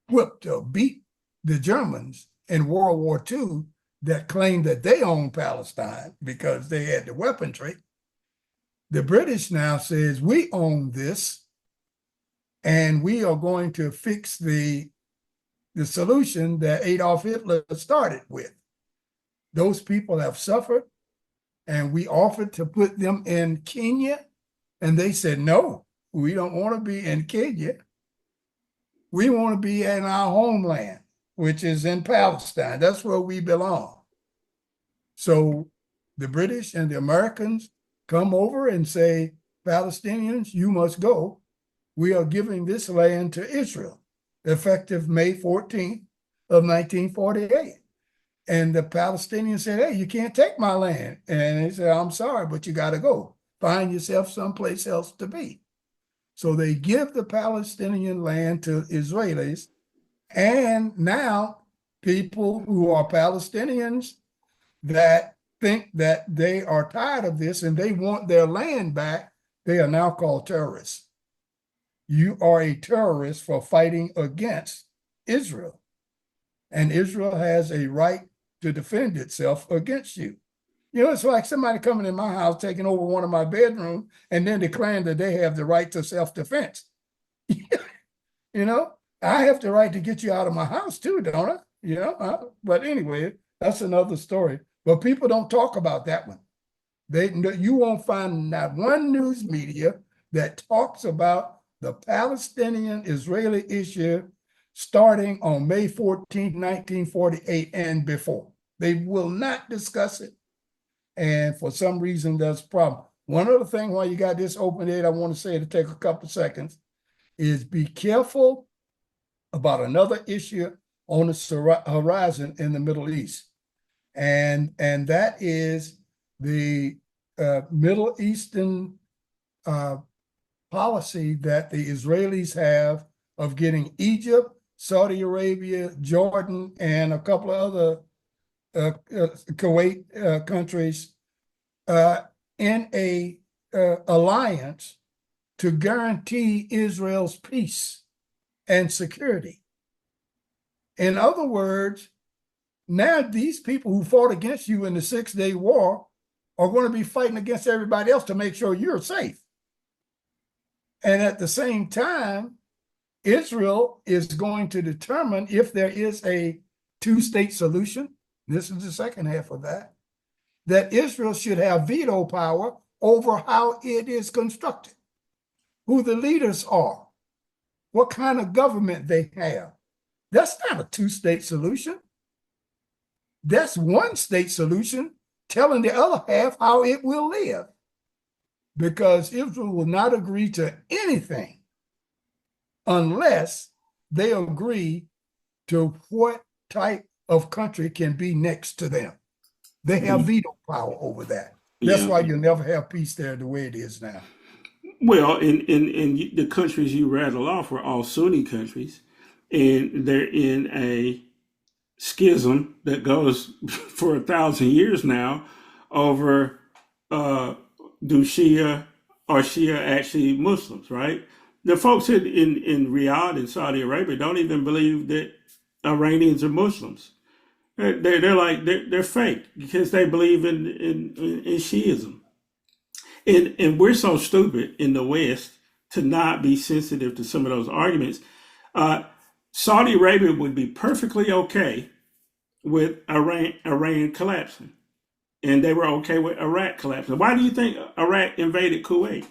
S2: whipped or beat the Germans in World War II, that claimed that they owned Palestine because they had the weaponry. The British now says we own this, and we are going to fix the solution that Adolf Hitler started with. Those people have suffered, and we offered to put them in Kenya, and they said, no, we don't want to be in Kenya. We want to be in our homeland, which is in Palestine. That's where we belong. So the British and the Americans come over and say, Palestinians, you must go. We are giving this land to Israel, effective May 14th of 1948. And the Palestinians said, hey, you can't take my land. And they said, I'm sorry, but you got to go. Find yourself someplace else to be. So they give the Palestinian land to Israelis. And now people who are Palestinians that think that they are tired of this and they want their land back, they are now called terrorists. You are a terrorist for fighting against Israel. And Israel has a right to defend itself against you. You know, it's like somebody coming in my house, taking over one of my bedrooms, and then declaring that they have the right to self-defense. You know, I have the right to get you out of my house too, don't I? You know, but anyway, that's another story. But people don't talk about that one. You won't find not one news media that talks about the Palestinian-Israeli issue starting on May 14, 1948 and before. They will not discuss it. And for some reason, that's a problem. One other thing while you got this open, Ed, I want to say to take a couple of seconds is be careful about another issue on the horizon in the Middle East. And that is the Middle Eastern policy that the Israelis have of getting Egypt, Saudi Arabia, Jordan, and a couple of other Kuwait countries in a alliance to guarantee Israel's peace and security. In other words, now these people who fought against you in the 6-Day War are going to be fighting against everybody else to make sure you're safe. And at the same time, Israel is going to determine if there is a two-state solution. This is the second half of that. That Israel should have veto power over how it is constructed, who the leaders are, what kind of government they have. That's not a two-state solution. That's one state solution telling the other half how it will live. Because Israel will not agree to anything unless they agree to what type of country can be next to them. They have veto power over that. That's why you'll never have peace there the way it is now.
S3: Well, in the countries you rattle off were all Sunni countries, and they're in a schism that goes for 1,000 years now over do Shia or Shia actually Muslims, right? The folks in Riyadh in Saudi Arabia don't even believe that Iranians are Muslims. They're fake because they believe in Shiism. And we're so stupid in the West to not be sensitive to some of those arguments. Saudi Arabia would be perfectly okay with Iran collapsing. And they were okay with Iraq collapsing. Why do you think Iraq invaded Kuwait?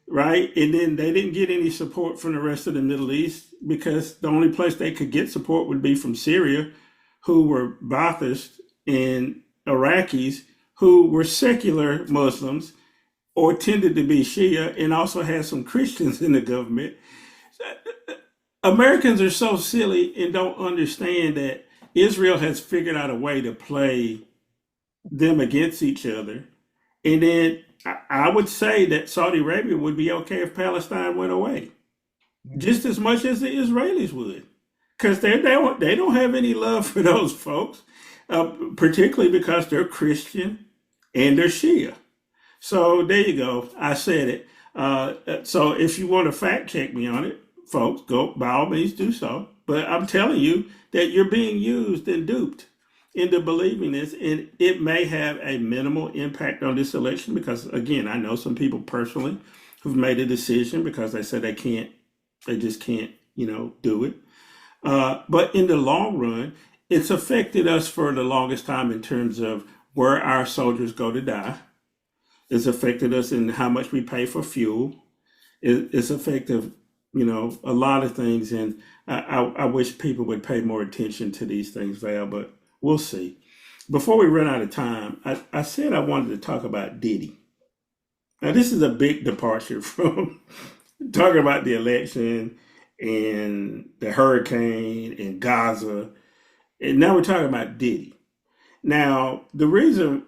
S3: Right? And then they didn't get any support from the rest of the Middle East because the only place they could get support would be from Syria, who were Baathists, and Iraqis, who were secular Muslims or tended to be Shia and also had some Christians in the government. Americans are so silly and don't understand that Israel has figured out a way to play them against each other. And then I would say that Saudi Arabia would be okay if Palestine went away, just as much as the Israelis would, because they don't have any love for those folks, particularly because they're Christian and they're Shia. So there you go. I said it. So if you want to fact check me on it, folks, go by all means do so. But I'm telling you that you're being used and duped into believing this, and it may have a minimal impact on this election because, again, I know some people personally who've made a decision because they said they just can't, do it. But in the long run, it's affected us for the longest time in terms of where our soldiers go to die. It's affected us in how much we pay for fuel. It's affected, a lot of things, and I wish people would pay more attention to these things, Val, but we'll see. Before we run out of time, I said I wanted to talk about Diddy. Now, this is a big departure from talking about the election and the hurricane and Gaza. And now we're talking about Diddy. Now, the reason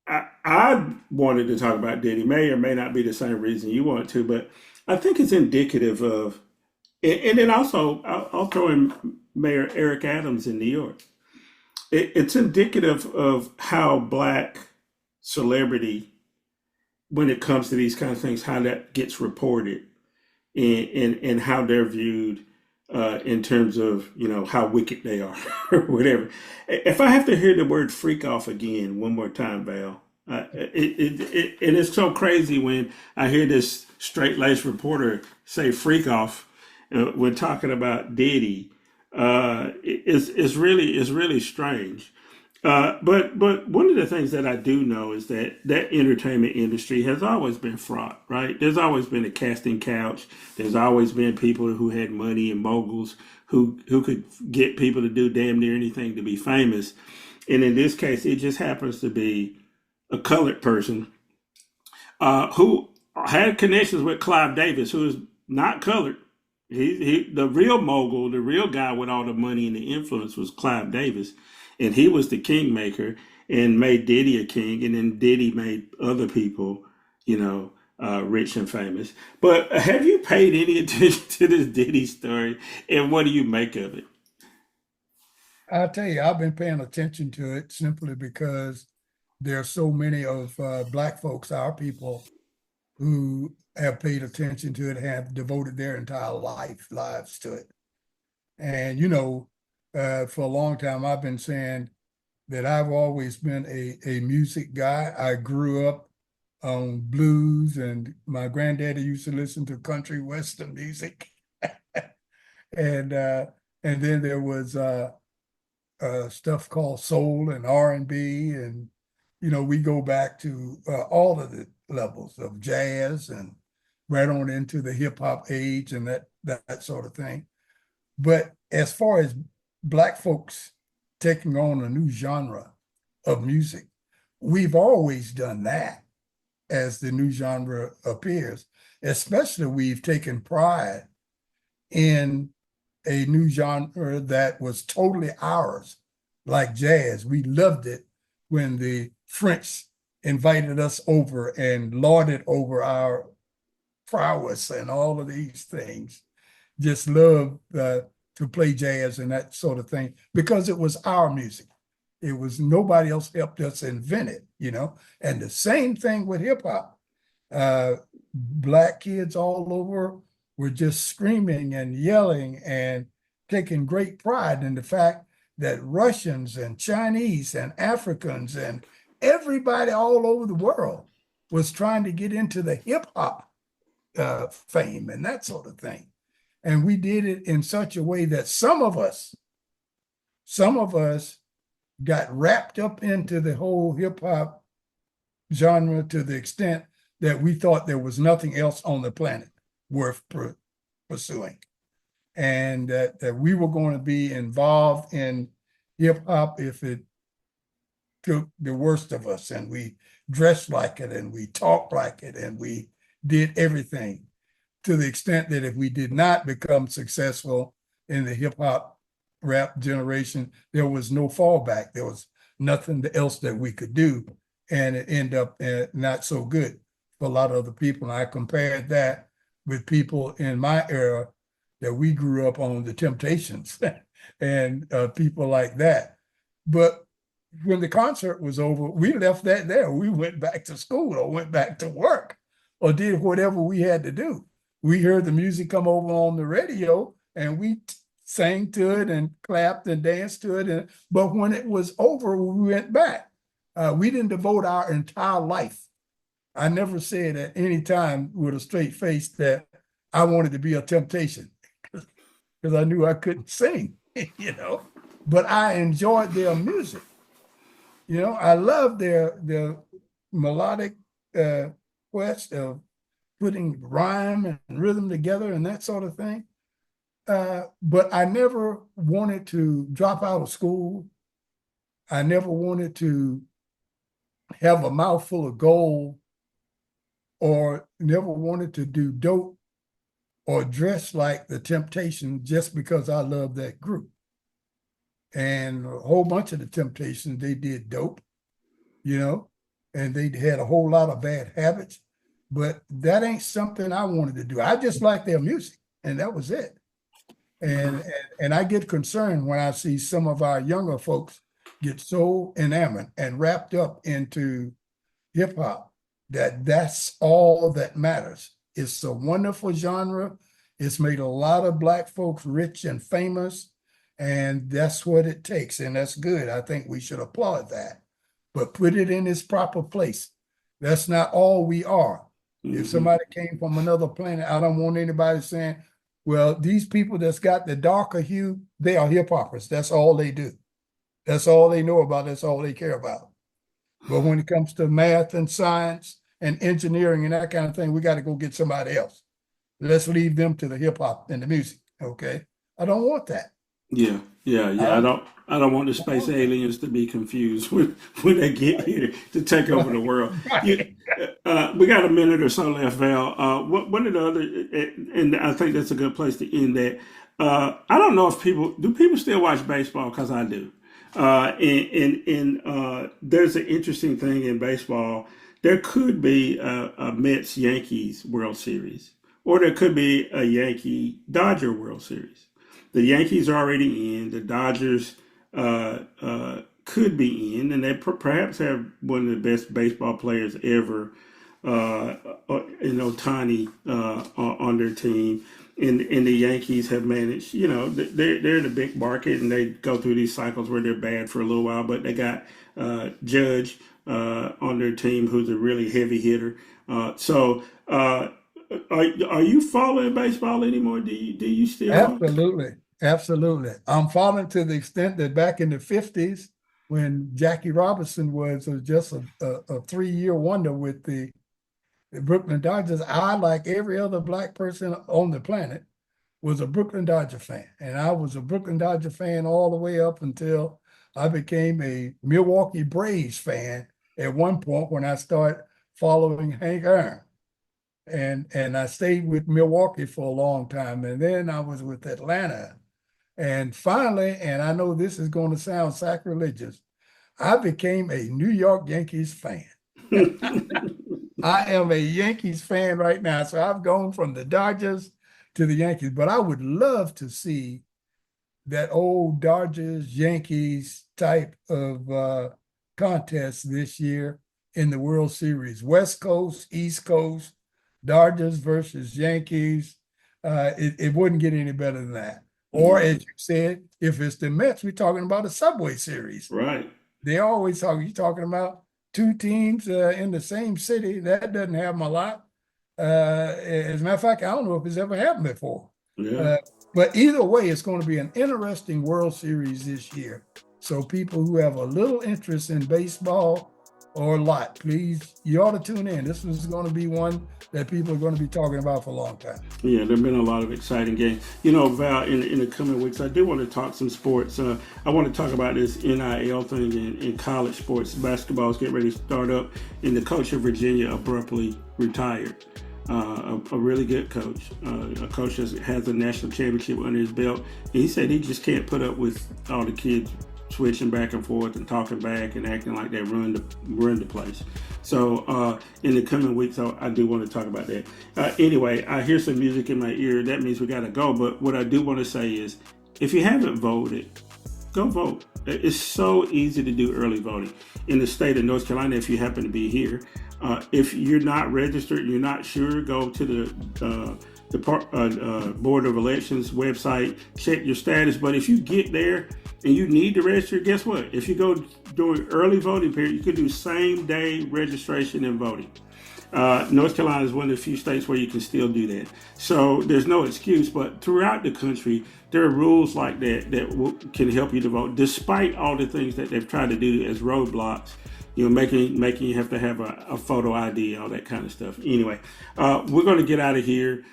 S3: I wanted to talk about Diddy may or may not be the same reason you want to, but I think it's indicative of, and then also I'll throw in Mayor Eric Adams in New York. It's indicative of how Black celebrity, when it comes to these kind of things, how that gets reported and how they're viewed in terms of, how wicked they are or whatever. If I have to hear the word freak off again one more time, Val, it is so crazy when I hear this straight-laced reporter say freak off when talking about Diddy. It's really strange. But one of the things that I do know is that entertainment industry has always been fraught, right? There's always been a casting couch. There's always been people who had money and moguls who could get people to do damn near anything to be famous. And in this case, it just happens to be a colored person who had connections with Clive Davis, who is not colored. He the real mogul, the real guy with all the money and the influence was Clive Davis. And he was the kingmaker and made Diddy a king. And then Diddy made other people, rich and famous. But have you paid any attention to this Diddy story? And what do you make of it?
S2: I'll tell you, I've been paying attention to it simply because there are so many of Black folks, our people, who have paid attention to it, have devoted their entire lives to it. And, for a long time, I've been saying that I've always been a music guy. I grew up on blues, and my granddaddy used to listen to country western music. And then there was stuff called soul and R&B, and we go back to all of the levels of jazz and right on into the hip hop age and that sort of thing. But as far as Black folks taking on a new genre of music, we've always done that as the new genre appears. Especially, we've taken pride in a new genre that was totally ours, like jazz. We loved it when the French invited us over and lauded over our prowess and all of these things. Just loved to play jazz and that sort of thing because it was our music. It was nobody else helped us invent it, And the same thing with hip hop. Black kids all over were just screaming and yelling and taking great pride in the fact that Russians and Chinese and Africans and everybody all over the world was trying to get into the hip hop fame and that sort of thing. And we did it in such a way that some of us got wrapped up into the whole hip hop genre to the extent that we thought there was nothing else on the planet worth pursuing. And that we were going to be involved in hip hop if it took the worst of us, and we dressed like it and we talked like it and we did everything, to the extent that if we did not become successful in the hip hop rap generation, there was no fallback. There was nothing else that we could do, and it ended up not so good for a lot of other people. And I compared that with people in my era that we grew up on, the Temptations and people like that. But when the concert was over, we left that there. We went back to school or went back to work or did whatever we had to do. We heard the music come over on the radio and we sang to it and clapped and danced to it. But when it was over, we went back. We didn't devote our entire life. I never said at any time with a straight face that I wanted to be a Temptation because I knew I couldn't sing, but I enjoyed their music. I love their melodic quest of putting rhyme and rhythm together and that sort of thing. But I never wanted to drop out of school. I never wanted to have a mouthful of gold, or never wanted to do dope or dress like the Temptations just because I love that group. And a whole bunch of the Temptations, they did dope, and they had a whole lot of bad habits, but that ain't something I wanted to do. I just like their music, and that was it. And I get concerned when I see some of our younger folks get so enamored and wrapped up into hip hop that's all that matters. It's a wonderful genre. It's made a lot of Black folks rich and famous, and that's what it takes, and that's good. I think we should applaud that, but put it in its proper place. That's not all we are. Mm-hmm. If somebody came from another planet, I don't want anybody saying, well, these people that's got the darker hue, they are hip hoppers. That's all they do. That's all they know about. That's all they care about. But when it comes to math and science and engineering and that kind of thing, we got to go get somebody else. Let's leave them to the hip hop and the music. Okay. I don't want that.
S3: Yeah. I don't want the space aliens to be confused when they get here to take over the world. Right. We got a minute or so left, Val. One of the other, and I think that's a good place to end that. I don't know if people still watch baseball, because I do. And there's an interesting thing in baseball. There could be a Mets-Yankees World Series, or there could be a Yankee-Dodger World Series. The Yankees are already in. The Dodgers could be in, and they perhaps have one of the best baseball players ever, Ohtani, on their team. and the Yankees have managed. You know, they're in a big market, and they go through these cycles where they're bad for a little while, but they got Judge on their team, who's a really heavy hitter. Are you following baseball anymore? Do you still?
S2: Absolutely. Absolutely. I'm following to the extent that back in the 50s, when Jackie Robinson was just a 3-year wonder with the Brooklyn Dodgers, I, like every other black person on the planet, was a Brooklyn Dodger fan. And I was a Brooklyn Dodger fan all the way up until I became a Milwaukee Braves fan at one point when I started following Hank Aaron. And I stayed with Milwaukee for a long time. And then I was with Atlanta. And finally, and I know this is going to sound sacrilegious, I became a New York Yankees fan. I am a Yankees fan right now. So I've gone from the Dodgers to the Yankees, but I would love to see that old Dodgers Yankees type of contest this year in the World Series. West Coast, East Coast, Dodgers versus Yankees. It wouldn't get any better than that. Or as you said, if it's the Mets, we're talking about a Subway Series.
S3: Right.
S2: They always talk, you're talking about two teams in the same city. That doesn't happen a lot. As a matter of fact, I don't know if it's ever happened before.
S3: Yeah.
S2: But either way, it's going to be an interesting World Series this year. So people who have a little interest in baseball or a lot, please, you ought to tune in. This is going to be one that people are going to be talking about for a long time.
S3: Yeah, there have been a lot of exciting games. You know, Val, in the coming weeks, I do want to talk some sports. I want to talk about this NIL thing in college sports. Basketball is getting ready to start up, and the coach of Virginia abruptly retired. A really good coach, a coach that has a national championship under his belt. And he said he just can't put up with all the kids switching back and forth and talking back and acting like they run the place. So in the coming weeks, I do want to talk about that. Anyway, I hear some music in my ear. That means we got to go. But what I do want to say is, if you haven't voted, go vote. It's so easy to do early voting. In the state of North Carolina, if you happen to be here, if you're not registered, you're not sure, go to the Board of Elections website, check your status. But if you get there and you need to register, guess what? If you go during early voting period, you can do same day registration and voting. North Carolina is one of the few states where you can still do that. So there's no excuse, but throughout the country, there are rules like that can help you to vote, despite all the things that they've tried to do as roadblocks. You know, making you have to have a photo ID, all that kind of stuff. Anyway, we're going to get out of here.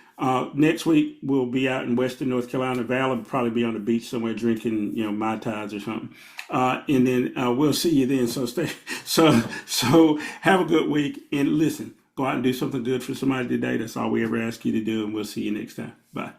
S3: Next week, we'll be out in Western North Carolina. Val will probably be on the beach somewhere drinking, Mai Tais or something. And then we'll see you then. So have a good week. And listen, go out and do something good for somebody today. That's all we ever ask you to do. And we'll see you next time. Bye.